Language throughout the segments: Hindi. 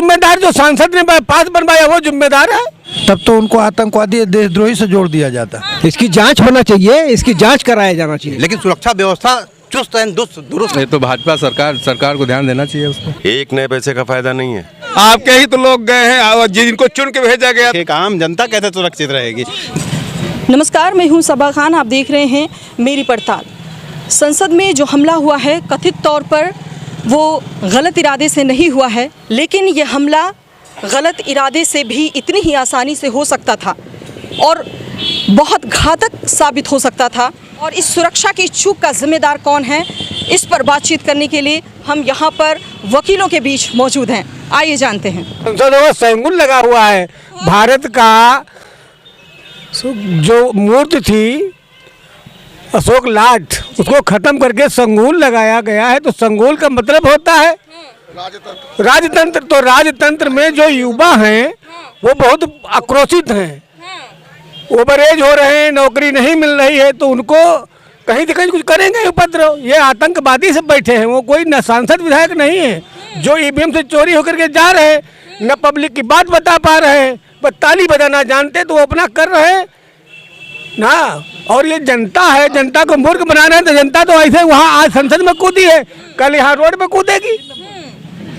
जिम्मेदार जो सांसद ने पास बनवाया वो जिम्मेदार है। तब तो उनको आतंकवादी देशद्रोही से जोड़ दिया जाता। इसकी जांच होना चाहिए, इसकी जांच कराया जाना चाहिए। लेकिन सुरक्षा व्यवस्था चुस्त एंड दुरुस्त ये तो भाजपा सरकार को ध्यान देना चाहिए उसको। एक नए पैसे का फायदा नहीं है। आपके ही तो लोग गए हैं और जिनको चुन के भेजा गया। एक आम जनता कैसे सुरक्षित रहेगी। नमस्कार, मैं हूं सबा खान, आप देख रहे हैं मेरी पड़ताल। संसद में जो हमला हुआ है कथित तौर पर वो गलत इरादे से नहीं हुआ है, लेकिन ये हमला गलत इरादे से भी इतनी ही आसानी से हो सकता था और बहुत घातक साबित हो सकता था। और इस सुरक्षा की चूक का जिम्मेदार कौन है, इस पर बातचीत करने के लिए हम यहाँ पर वकीलों के बीच मौजूद हैं। आइए जानते हैं। संसद में संगुल लगा हुआ है। भारत का जो मूर्ति थी अशोक लाट, उसको खत्म करके संगुल लगाया गया है। तो संगुल का मतलब होता है राजतंत्र। तो राजतंत्र में जो युवा हैं वो बहुत आक्रोशित हैं, ओवर एज हो रहे हैं, नौकरी नहीं मिल रही है, तो उनको कहीं से कहीं कुछ करेंगे उपद्रव। ये आतंकवादी सब बैठे हैं, वो कोई न सांसद विधायक नहीं है जो ईवीएम से चोरी होकर के जा रहे हैं, न पब्लिक की बात बता पा रहे हैं, बस ताली बजाना जानते तो वो अपना कर रहे हैं ना। और ये जनता है, जनता को मूर्ख बनाना है, तो जनता तो ऐसे वहाँ आज संसद में कूदी है, कल यहाँ रोड पे कूदेगी।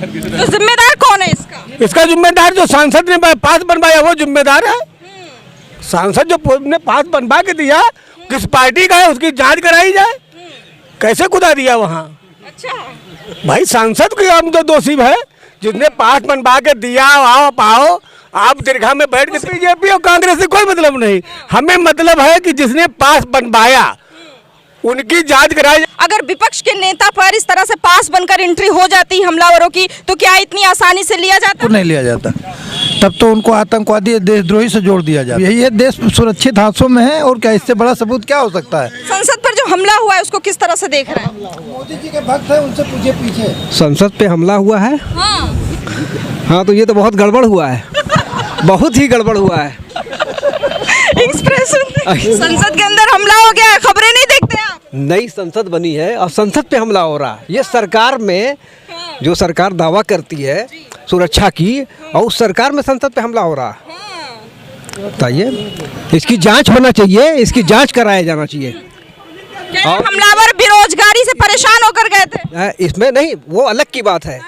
तो जिम्मेदार कौन है इसका? इसका जिम्मेदार जो सांसद ने पास बनवाया वो जिम्मेदार है। सांसद जो ने पास बनवा के दिया, किस पार्टी का है उसकी जांच कराई जाए। कैसे कूदा दिया वहाँ? अच्छा भाई सांसद को हम तो दोषी है, जिसने पास बनवा के दिया। आओ पाओ, आप दीर्घा में बैठ के बीजेपी और कांग्रेस से कोई मतलब नहीं, हमें मतलब है कि जिसने पास बनवाया उनकी जांच कराई। अगर विपक्ष के नेता पर इस तरह से पास बनकर एंट्री हो जाती हमलावरों की, तो क्या इतनी आसानी से लिया जाता? नहीं लिया जाता। तब तो उनको आतंकवादी देशद्रोही से जोड़ दिया जाता। यही है, देश सुरक्षित हाथों में है और क्या इससे बड़ा सबूत क्या हो सकता है। संसद पर जो हमला हुआ है उसको किस तरह से देख रहे हैं? मोदी जी के भक्त है, उनसे पूछिए पीछे। संसद पे हमला हुआ है। हाँ तो ये तो बहुत गड़बड़ हुआ है, बहुत ही गड़बड़ हुआ है। एक्सप्रेशन संसद के अंदर हमला हो गया है, खबरें नहीं देखते आप? नई संसद बनी है और संसद पे हमला हो रहा है। ये सरकार में जो सरकार दावा करती है सुरक्षा की, और उस सरकार में संसद पे हमला हो रहा है। बताइए, इसकी जांच होना चाहिए, इसकी जांच कराया जाना चाहिए। और हमलावर बेरोजगारी से परेशान होकर गए थे? इसमें नहीं, वो अलग की बात है।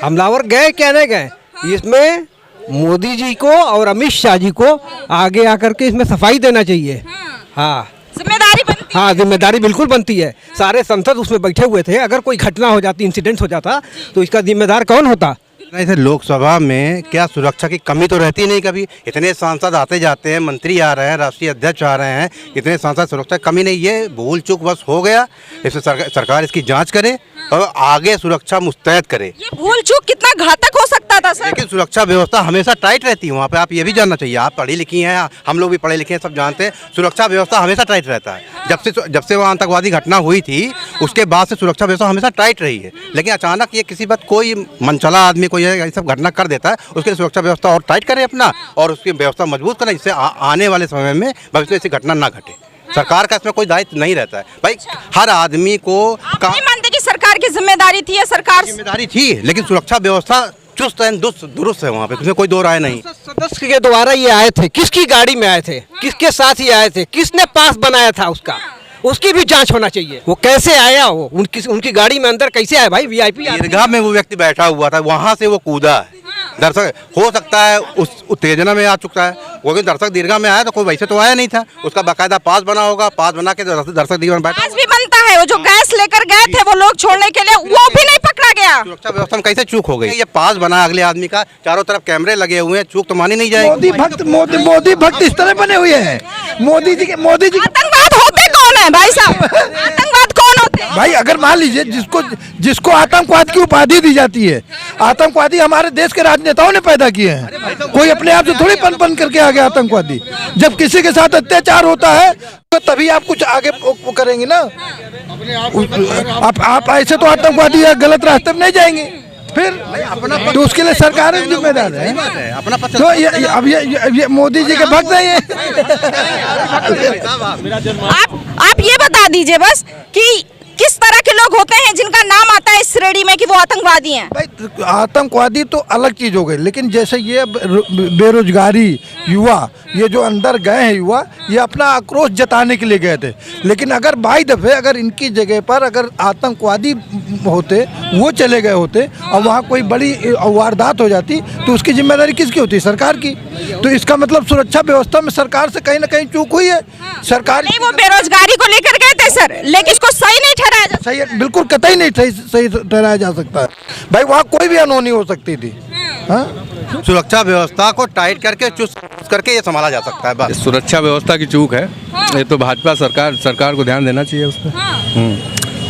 हमलावर गए क्या नहीं गए, इसमें मोदी जी को और अमित शाह जी को आगे आकर के इसमें सफाई देना चाहिए। हाँ जिम्मेदारी बनती है। हाँ जिम्मेदारी बिल्कुल बनती है। सारे सांसद उसमें बैठे हुए थे, अगर कोई घटना हो जाती, इंसिडेंट हो जाता, तो इसका जिम्मेदार कौन होता? ऐसे लोकसभा में क्या सुरक्षा की कमी तो रहती नहीं कभी। इतने सांसद आते जाते हैं, मंत्री आ रहे हैं, राष्ट्रीय अध्यक्ष आ रहे हैं, इतने सांसद, सुरक्षा की कमी नहीं। ये भूल चूक बस हो गया, इसमें सरकार इसकी जांच करे और आगे सुरक्षा मुस्तैद करे। ये भूल चूक कितना घातक हो सकता था सर? लेकिन सुरक्षा व्यवस्था हमेशा टाइट रहती है वहाँ पे, आप ये भी जानना चाहिए। आप पढ़ी लिखी हैं, हम लोग भी पढ़े लिखे हैं, सब जानते हैं सुरक्षा व्यवस्था हमेशा टाइट रहता है। जब से वो आतंकवादी घटना हुई थी उसके बाद से सुरक्षा व्यवस्था हमेशा टाइट रही है। लेकिन अचानक ये किसी बात कोई मनचला आदमी कोई ये सब घटना कर देता है, उसके लिए सुरक्षा व्यवस्था और टाइट करे अपना, और उसकी व्यवस्था मजबूत करें, जिससे आने वाले समय में भविष्य में ऐसी घटना ना घटे। सरकार का इसमें कोई दायित्व नहीं रहता है भाई। हर आदमी को नहीं मानते कि सरकार की जिम्मेदारी थी या सरकार जिम्मेदारी थी, लेकिन सुरक्षा व्यवस्था चुस्त एंड दुरुस्त है वहाँ पे, इसमें कोई दो राय नहीं। सदस्य के द्वारा ये आए थे, किसकी गाड़ी में आए थे, किसके साथ ही आए थे, किसने पास बनाया था उसका, उसकी भी जांच होना चाहिए। वो कैसे आया, वो उनकी गाड़ी में अंदर कैसे आया? भाई वीआईपी दीर्घा में वो व्यक्ति बैठा हुआ था, वहाँ से वो कूदा है। दर्शक हो सकता है उस उत्तेजना में आ चुका है, लेकिन दर्शक दीर्घा में आया तो कोई वैसे तो आया नहीं था, उसका बाकायदा पास बना होगा, पास बना के दर्शक दीर्घा में बैठा। पास भी बनता है, वो जो गैस लेकर गए थे वो लोग छोड़ने के लिए, वो भी नहीं पकड़ा गया। सुरक्षा व्यवस्था में कैसे चूक हो गई? ये पास बना अगले आदमी का, चारों तरफ कैमरे लगे हुए हैं, चूक तो मानी नहीं जाएगी। मोदी भक्त इस तरह बने हुए हैं। मोदी जी आतंकवाद होते कौन है भाई साहब? आतंकवाद कौन होते हैं? भाई अगर मान लीजिए जिसको आतंकवाद की उपाधि दी जाती है, आतंकवादी हमारे देश के राजनेताओं ने पैदा किए हैं, कोई अपने आप से थोड़ी पन करके आ गया आतंकवादी। जब किसी के साथ अत्याचार होता है तो तभी आप कुछ आगे करेंगे ना। आप ऐसे तो आतंकवादी गलत रास्ते में नहीं जाएंगे फिर, तो उसके लिए सरकार जिम्मेदार है। तो ये मोदी जी के भक्त नहीं है। आप ये बता दीजिए बस कि किस तरह के लोग होते हैं जिनका नाम आता है इस श्रेणी में कि वो आतंकवादी हैं? भाई आतंकवादी तो अलग चीज़ हो गई, लेकिन जैसे ये बेरोजगारी युवा, ये जो अंदर गए हैं युवा, ये अपना आक्रोश जताने के लिए गए थे। लेकिन अगर बाई दफ़े अगर इनकी जगह पर अगर आतंकवादी होते, वो चले गए होते और वहाँ कोई बड़ी वारदात हो जाती तो उसकी जिम्मेदारी किसकी होती? सरकार की। तो इसका मतलब सुरक्षा व्यवस्था में सरकार से कहीं ना कहीं चूक हुई है। सरकार नहीं, वो बेरोजगारी को लेकर गए थे सर, लेकिन इसको सही नहीं ठहराया जा सही, बिल्कुल कतई नहीं सही ठहराया जा सकता है भाई। वहाँ कोई भी अनहोनी हो सकती थी। हाँ, सुरक्षा व्यवस्था को टाइट करके चुस्त करके ये संभाला जा सकता है बस। सुरक्षा व्यवस्था की चूक है, ये तो भाजपा सरकार को ध्यान देना चाहिए उस पर।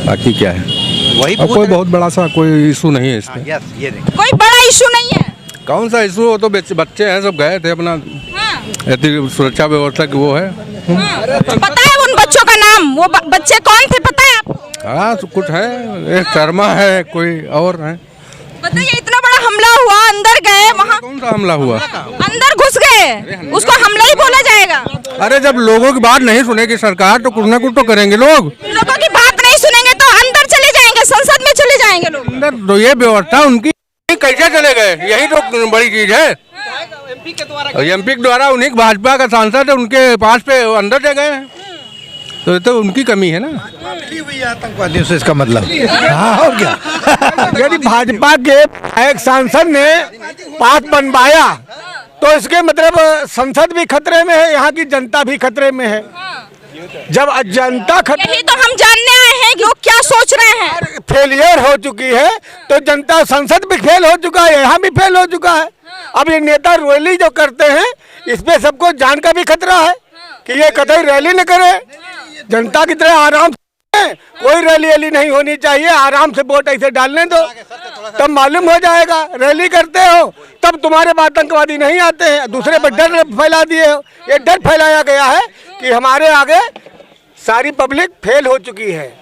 बाकी क्या है, वही अब कोई बहुत बड़ा सा कोई इशू नहीं है इस पर। यस, ये देखिए कोई बड़ा इशू नहीं है। कौन सा इशू हो, तो बच्चे हैं, सब गए थे अपना, सुरक्षा व्यवस्था की वो है। पता है उन बच्चों का नाम? वो बच्चे कौन थे पता है आपको? हाँ, तो कुछ है, एक शर्मा है, कोई और है। बताइए, इतना बड़ा हमला हुआ, अंदर गए, वहाँ कौन सा हमला हुआ? अंदर घुस गए, उसको हमला ही बोला जाएगा? अरे जब लोगों की बात नहीं सुनेगी सरकार तो कुछ ना कुछ तो करेंगे लोग। लोगों की बात नहीं सुनेंगे तो अंदर चले जाएंगे, संसद में चले जाएंगे लोग। अंदर तो ये व्यवस्था उनकी कैसे चले गए, यही तो बड़ी चीज है। एमपी के द्वारा उन्हीं भाजपा का सांसद है, उनके पास पे अंदर चले गए हैं, तो ये तो उनकी कमी है ना। मिली हुई है आतंकवादियों से, इसका मतलब। हाँ, और क्या? यदि भाजपा के एक सांसद ने पाथ बनवाया तो इसके मतलब संसद भी खतरे में है, यहाँ की जनता भी खतरे में है। जब जनता यही तो हम जानने आए हैं कि लोग क्या सोच रहे हैं। फेलियर हो चुकी है तो जनता, संसद भी फेल हो चुका है, यहाँ भी फेल हो चुका है। अब ये नेता रैली जो करते हैं इसमें सबको जान का भी खतरा है कि ये कतई रैली न करे। जनता की तरह आराम से, कोई रैली नहीं होनी चाहिए, आराम से वोट ऐसे डालने दो, तब मालूम हो जाएगा। रैली करते हो तब तुम्हारे आतंकवादी नहीं आते हैं, दूसरे पर डर फैला दिए हो। ये डर फैलाया गया है कि हमारे आगे सारी पब्लिक फेल हो चुकी है,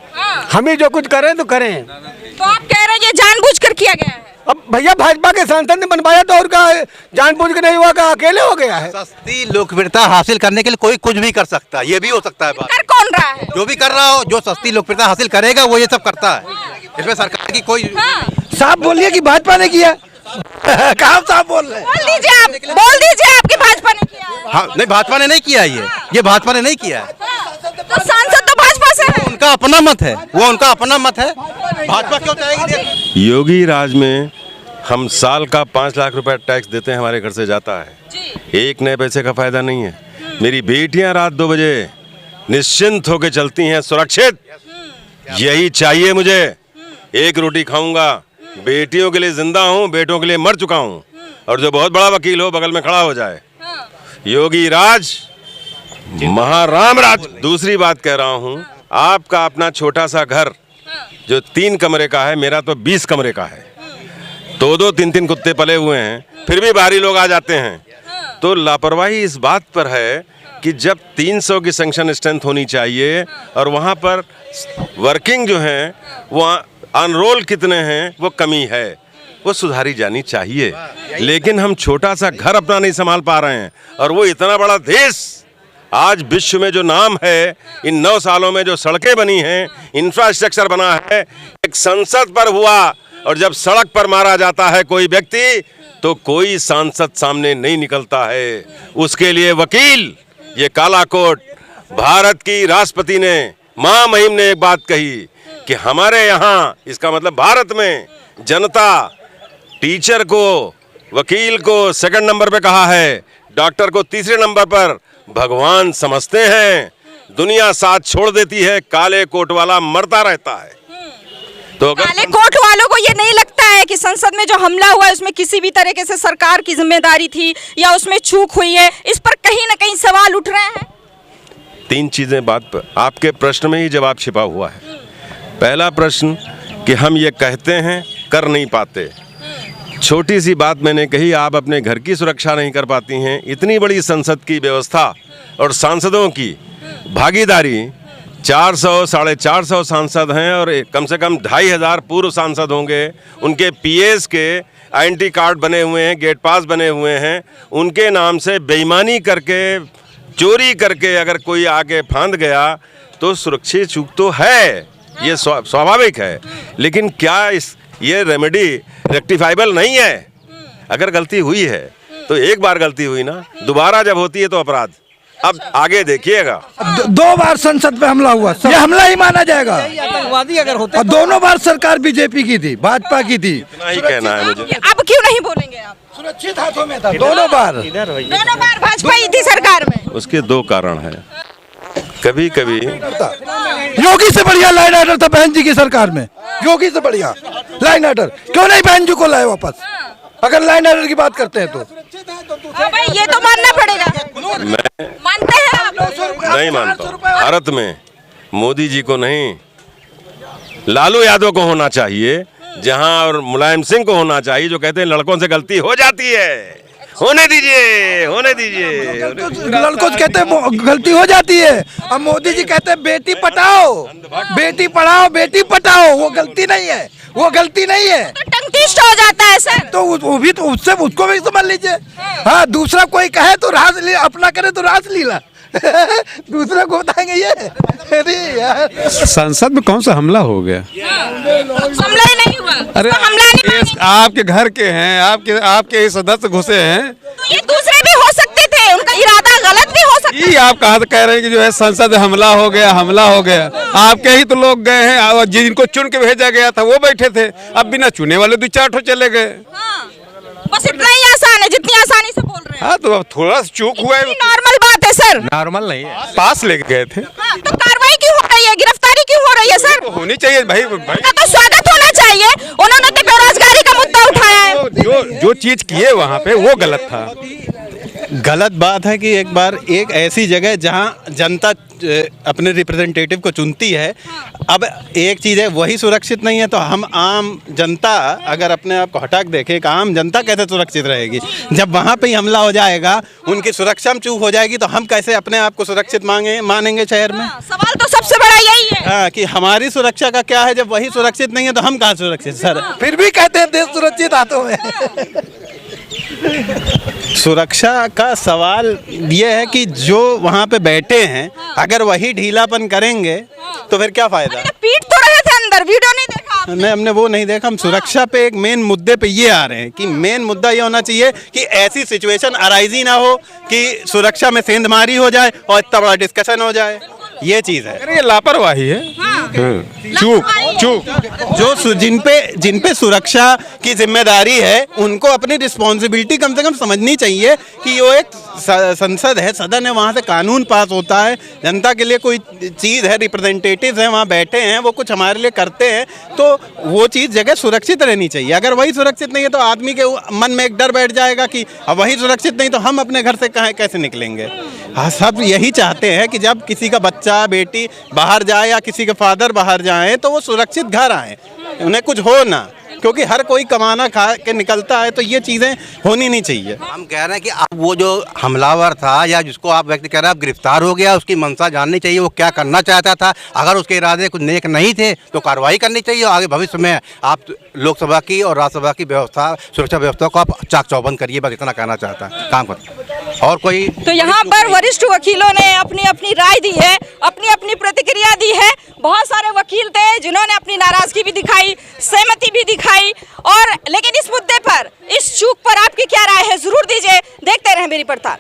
हम ही जो कुछ करें तो करें। तो आप कह रहे हैं ये जानबूझकर किया गया है? अब भैया भाजपा के सांसद ने बनवाया तो और क्या, जानबूझ के नहीं हुआ, का अकेले हो गया है। सस्ती लोकप्रियता हासिल करने के लिए कोई कुछ भी कर सकता है, ये भी हो सकता है बात। कर कौन रहा है? जो भी कर रहा हो, जो सस्ती लोकप्रियता हासिल करेगा वो ये सब करता है, इसमें सरकार की कोई। साफ बोलिए कि भाजपा ने किया। कहाँ साफ बोल रहे हैं? बोल दीजिए आपकी भाजपा ने किया है। हाँ, नहीं, भाजपा ने नहीं किया, ये भाजपा ने नहीं किया है। तो सांसद तो भाजपा से है। उनका अपना मत है, वो उनका अपना मत है, भाजपा क्यों चाहेगी? योगी राज में हम साल का 5 लाख रुपए टैक्स देते हैं, हमारे घर से जाता है, एक नए पैसे का फायदा नहीं है। मेरी बेटियां रात 2 बजे निश्चिंत होकर चलती हैं, सुरक्षित। यही चाहिए मुझे। एक रोटी खाऊंगा, बेटियों के लिए जिंदा हूं, बेटों के लिए मर चुका हूं, और जो बहुत बड़ा वकील हो बगल में खड़ा हो जाए। योगी राज महाराम राज। दूसरी बात कह रहा हूं, आपका अपना छोटा सा घर जो 3 कमरे का है, मेरा तो 20 कमरे का है, 2-2, 3-3 कुत्ते पले हुए हैं, फिर भी बाहरी लोग आ जाते हैं। तो लापरवाही इस बात पर है कि जब 300 की सैंक्शन स्ट्रेंथ होनी चाहिए और वहाँ पर वर्किंग जो है वो अनरोल कितने हैं, वो कमी है, वो सुधारी जानी चाहिए। लेकिन हम छोटा सा घर अपना नहीं संभाल पा रहे हैं, और वो इतना बड़ा देश आज विश्व में जो नाम है, इन 9 सालों में जो सड़कें बनी हैं, इंफ्रास्ट्रक्चर बना है, एक संसद पर हुआ, और जब सड़क पर मारा जाता है कोई व्यक्ति तो कोई सांसद सामने नहीं निकलता है, उसके लिए वकील। ये काला कोट। भारत की राष्ट्रपति ने, महामहिम ने एक बात कही कि हमारे यहाँ, इसका मतलब भारत में जनता टीचर को, वकील को सेकंड नंबर पे कहा है, डॉक्टर को तीसरे नंबर पर भगवान समझते हैं। दुनिया साथ छोड़ देती है, काले कोट वाला मरता रहता है। तो काले कोट वालों को ये नहीं लगता है कि संसद में जो हमला हुआ है उसमें किसी भी तरीके से सरकार की जिम्मेदारी थी या उसमें चूक हुई है, इस पर कहीं ना कहीं सवाल उठ रहे हैं? 3 चीजें बात पर, आपके प्रश्न में ही जवाब छिपा हुआ है। पहला प्रश्न कि हम ये कहते हैं, कर नहीं पाते। छोटी सी बात मैंने कही, आप अपने घर की सुरक्षा नहीं कर पाती हैं। इतनी बड़ी संसद की व्यवस्था और सांसदों की भागीदारी, 400-450 सांसद हैं और कम से कम 2500 पूर्व सांसद होंगे। उनके पीएस के आइडेंटिटी कार्ड बने हुए हैं, गेट पास बने हुए हैं। उनके नाम से बेईमानी करके, चोरी करके अगर कोई आगे फांद गया तो सुरक्षित चूक तो है। ये स्वाभाविक है, लेकिन क्या ये रेमेडी रेक्टिफाइबल नहीं है? अगर गलती हुई है तो एक बार गलती हुई ना, दोबारा जब होती है तो अपराध। अब आगे देखिएगा, 2 बार संसद पे हमला हुआ, ये हमला ही माना जाएगा। आतंकवादी अगर होते और दोनों बार सरकार बीजेपी की थी, भाजपा की थी। इतना ही कहना है मुझे। अब क्यों नहीं बोलेंगे आप? सुरक्षित हाथों में था दोनों बार। दोनों बार भाजपा ही थी सरकार में। उसके 2 कारण हैं। कभी कभी योगी से बढ़िया लाइन ऑर्डर था बहन जी की सरकार में, योगी से बढ़िया लाइन ऑर्डर। क्यों नहीं बहन जी को लाए वापस? अगर लाइन ऑर्डर की बात करते हैं तो भाई ये तो मानना पड़ेगा। मैं मानते हैं आप? नहीं मानता हूं। भारत में मोदी जी को नहीं, लालू यादव को होना चाहिए, जहां और मुलायम सिंह को होना चाहिए, जो कहते हैं लड़कों से गलती हो जाती है। होने दीजिए, होने दीजिए। लड़कों से कहते हैं गलती हो जाती है, अब मोदी जी कहते हैं बेटी पढ़ाओ, बेटी पढ़ाओ, बेटी पढ़ाओ। वो गलती नहीं है, वो गलती नहीं है। तो टंगटिस्ट हो जाता है सर। तो वो भी तो उससे उसको भी समझ लीजिए। हाँ, दूसरा कोई कहे तो रासलीला, अपना करे तो रासलीला। दूसरा को बताएंगे ये। अरे यार, संसद में कौन सा हमला हो गया? हमला ही नहीं हुआ। अरे तो हमला नहीं ये आपके घर के हैं, आपके ही सदस्य घुसे हैं। तो ये दूसरे भी हो सकते थे, उनका इरादा गलत भी हो सकता ये आप कहाँ से कह रहे हैं कि जो है संसद हमला हो गया, हमला हो गया? आपके ही तो लोग गए हैं, और जिनको चुन के भेजा गया था वो बैठे थे। अब बिना चुने वाले 2-4 ठो चले गए। बस इतना ही आसान है जितनी आसानी से बोल रहे हैं। हाँ, तो अब थोड़ा सा चूक हुआ है। नॉर्मल बात है सर। नॉर्मल नहीं है, पास लेके गए थे। हाँ, तो कार्रवाई क्यों हो रही है, गिरफ्तारी क्यों हो रही है सर? तो होनी चाहिए भाई। उनका तो स्वागत होना चाहिए। उन्होंने तो बेरोजगारी का मुद्दा उठाया है। जो चीज किए वहाँ पे वो गलत था। गलत बात है कि एक बार एक ऐसी जगह जहां जनता अपने रिप्रेजेंटेटिव को चुनती है, अब एक चीज़ है वही सुरक्षित नहीं है, तो हम आम जनता अगर अपने आप को हटा के देखें, एक आम जनता कैसे सुरक्षित रहेगी? जब वहाँ पे ही हमला हो जाएगा, उनकी सुरक्षा में चूक हो जाएगी, तो हम कैसे अपने आप को सुरक्षित मानेंगे शहर में? सवाल तो सबसे बड़ा यही है। हाँ, कि हमारी सुरक्षा का क्या है? जब वही सुरक्षित नहीं है तो हम कहाँ सुरक्षित सर? फिर भी कहते हैं देश सुरक्षित हाथों में। सुरक्षा का सवाल ये है कि जो वहाँ पे बैठे हैं, अगर वही ढीलापन करेंगे तो फिर क्या फायदा? पीट तो रहे थे अंदर, वीडियो नहीं देखा आपने? नहीं, हमने वो नहीं देखा। हम सुरक्षा पे एक मेन मुद्दे पे ये आ रहे हैं कि मेन मुद्दा ये होना चाहिए कि ऐसी सिचुएशन अराइज ही ना हो कि सुरक्षा में सेंधमारी हो जाए और इतना बड़ा डिस्कशन हो जाए। ये चीज़ है। अरे ये लापरवाही है। चूक जो जिन पे सुरक्षा की जिम्मेदारी है, उनको अपनी रिस्पॉन्सिबिलिटी कम से कम समझनी चाहिए कि वो एक संसद है, सदन है, वहाँ से कानून पास होता है, जनता के लिए कोई चीज़ है, रिप्रेजेंटेटिव्स हैं वहाँ बैठे हैं, वो कुछ हमारे लिए करते हैं, तो वो चीज़ जगह सुरक्षित रहनी चाहिए। अगर वही सुरक्षित नहीं है तो आदमी के मन में एक डर बैठ जाएगा कि अब वही सुरक्षित नहीं तो हम अपने घर से कैसे निकलेंगे। हाँ, सब यही चाहते हैं कि जब किसी का बच्चा बेटी बाहर जाए या किसी के फादर बाहर जाए तो वो सुरक्षित घर आए, उन्हें कुछ हो ना, क्योंकि हर कोई कमाना खा के निकलता है, तो ये चीज़ें होनी नहीं चाहिए। हम कह रहे हैं कि अब वो जो हमलावर था या जिसको आप व्यक्ति कह रहे हैं आप गिरफ्तार हो गया, उसकी मंशा जाननी चाहिए, वो क्या करना चाहता था। अगर उसके इरादे कुछ नेक नहीं थे तो कार्रवाई करनी चाहिए। आगे भविष्य में आप लोकसभा की और राज्यसभा की व्यवस्था, सुरक्षा व्यवस्था को आप चाक चौबंद करिए, बस इतना कहना चाहता है, काम कर। और कोई तो यहाँ पर वरिष्ठ वकीलों ने अपनी अपनी राय दी है, अपनी अपनी प्रतिक्रिया दी है। बहुत सारे वकील थे जिन्होंने अपनी नाराजगी भी दिखाई, सहमति भी दिखाई, और लेकिन इस मुद्दे पर, इस चूक पर आपकी क्या राय है जरूर दीजिए। देखते रहें मेरी पड़ताल।